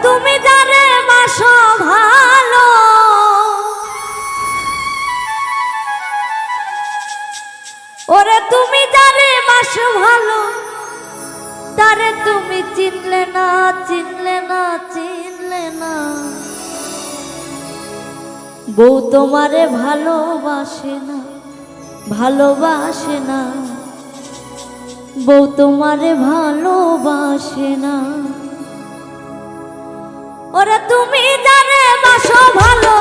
তুমি যারে বাসো ভালো, ওরে তুমি যারে বাসো ভালো, তারে তুমি চিনলে না চিনলে না চিনলে না। বউ তোমারে ভালোবাসে না ভালোবাসে না, বউ তোমারে ভালোবাসে না। ওরে তুমি যারে বাসো ভালো,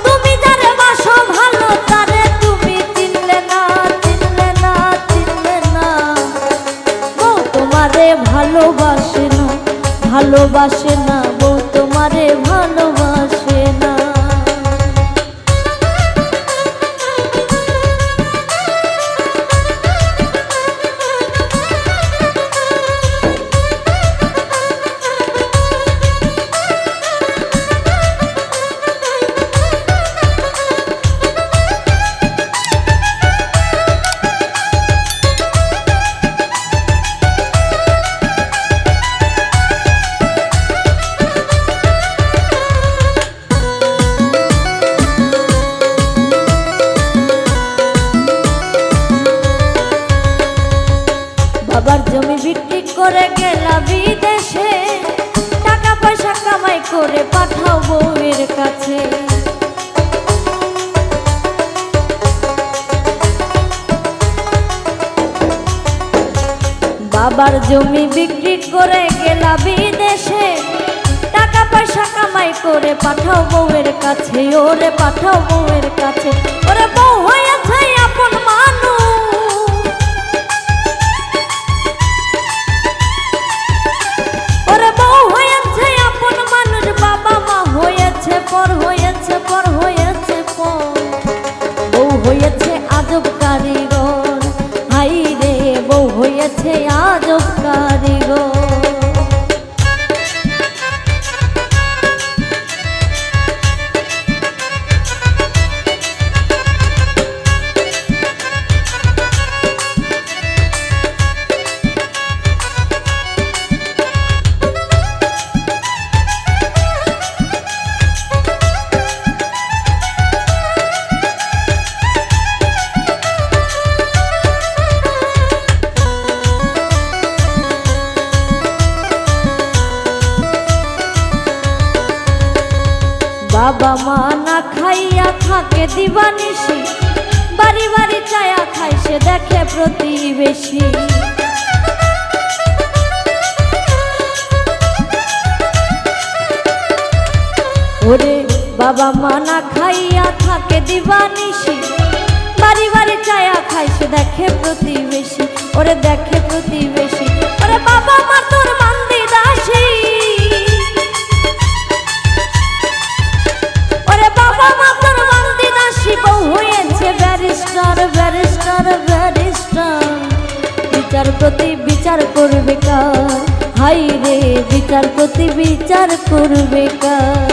তুমি যারে বাসো ভালো, তারে তুমি চিনলে না চিনলে না চিনলে না। বউ তোমারে ভালোবাসে না ভালোবাসে না, বউ তোমারে ভালোবাসে না। বাবার জমি বিক্রি করে গেলা বিদেশে, টাকা পয়সা কামাই করে পাঠাও বউয়ের কাছে। বাবার জমি বিক্রি করে গেলা বিদেশে, টাকা পয়সা কামাই করে পাঠাও বউয়ের কাছে, ওরে পাঠাও বউয়ের কাছে। ওরে বউ হয়েছে আপন মানুষ, ওরে বউ হয়েছে আপন মানুষ, বাবা মা হয়েছে পর হয়েছে পর হয়েছে পর। বউ হয়েছে আজব কারিগর, হাই রে বউ হয়েছে আজব কারিগর। বাবা মা না খাইয়া থাকে দিবানিশি, বাড়ি বাড়ি চায়া খাই সে দেখে প্রতিবেশী। ওরে বাবা মা না খাইয়া থাকে দিবানিশি, বাড়ি বাড়ি চায়া খাই সে দেখে প্রতিবেশী, ওরে দেখে প্রতিবেশী। ওরে বাবা মা তোর মান্দি দাসী, বাবা মা তোর মান্দি দাসী, বউ হয়েছে ব্যারিস্টার ব্যারিস্টার ব্যারিস্টার। বিচারপতি বিচার করবে কার, হাই রে বিচারপতি বিচার করবে কার।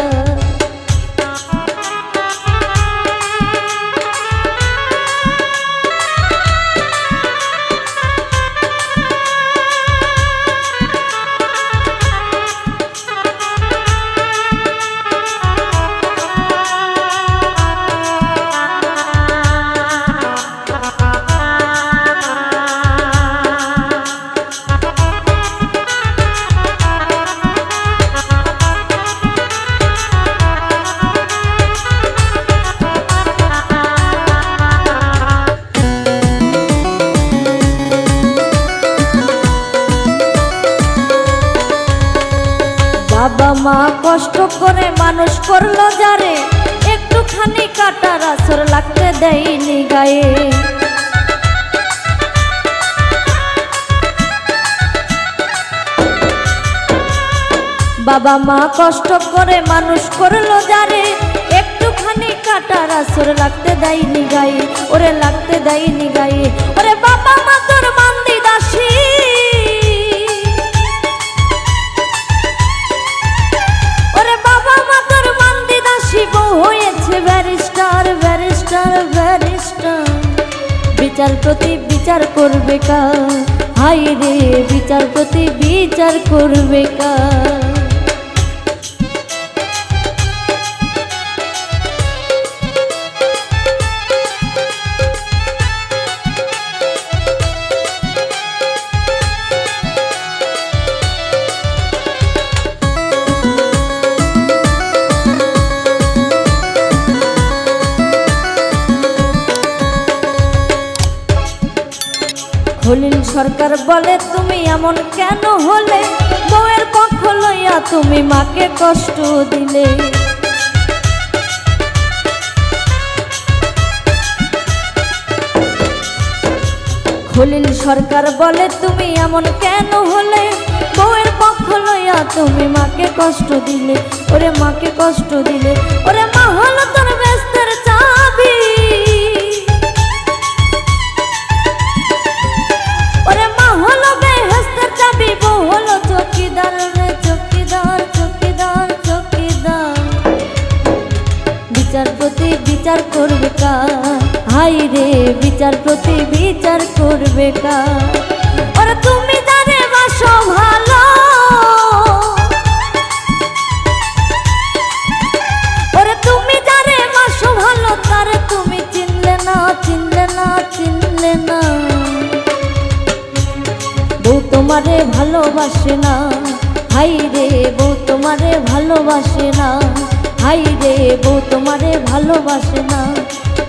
বাবা মা কষ্ট করে মানুষ করলো যারে, একটুখানি কাটার আসর লাগতে দেয়নি গায়ে। বাবা মা কষ্ট করে মানুষ করলো যারে, একটুখানি কাটার আসর লাগতে দেয়নি গায়ে, ওরে লাগতে দেয়নি গায়ে। ওরে বাবা মা তোর মান্দি দাসী, ওরে বাবা মা তোর মান্দি দাসী, বউ হয়েছে ব্যারিস্টার ব্যারিস্টার ব্যারিস্টার। বিচারপতি বিচার করবে কার, হাই রে বিচারপতি বিচার করবে কার। সরকার বলে তুমি এমন কেন হলে, বউয়ের পক্ষ লইয়া তুমি মাকে কষ্ট দিলে। খলিল সরকার বলে তুমি এমন কেন হলে, বউয়ের পক্ষ লইয়া তুমি মাকে কষ্ট দিলে। ওরে মাকে কষ্ট দিলে, ওরে মা হলো তোর বেস্তের চাবি, ওরে মা হলো বেহেস্তের চাবি, বউ হলো চৌকিদার রে চৌকিদার চৌকিদার চৌকিদার। বিচারপতি বিচার করবে কার, হাই রে বিচারপতি বিচার করবে কার। ওরে তুমি যারে বাসো ভালো, ওরে তুমি যারে বাসো ভালো, তারে তুমি চিনলে না চিনলে না চিনলে না। বউ তোমারে ভালোবাসে না, হাই রে বউ তোমারে ভালোবাসে না, হাই রে বউ তোমারে ভালোবাসে না,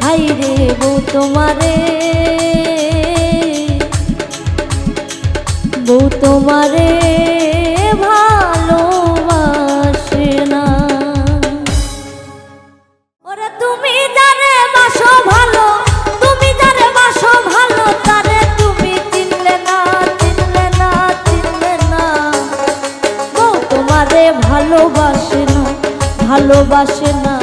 হাই রে বউ তোমারে, বউ তোমারে ভালোবাসে না। ওরে তুমি যারে বাসো ভালো, তুমি যারে বাসো ভালো, তারে তুমি চিনলে না চিনলে না চিনলে না। বউ তোমারে ভালোবাসে না ভালোবাসে না।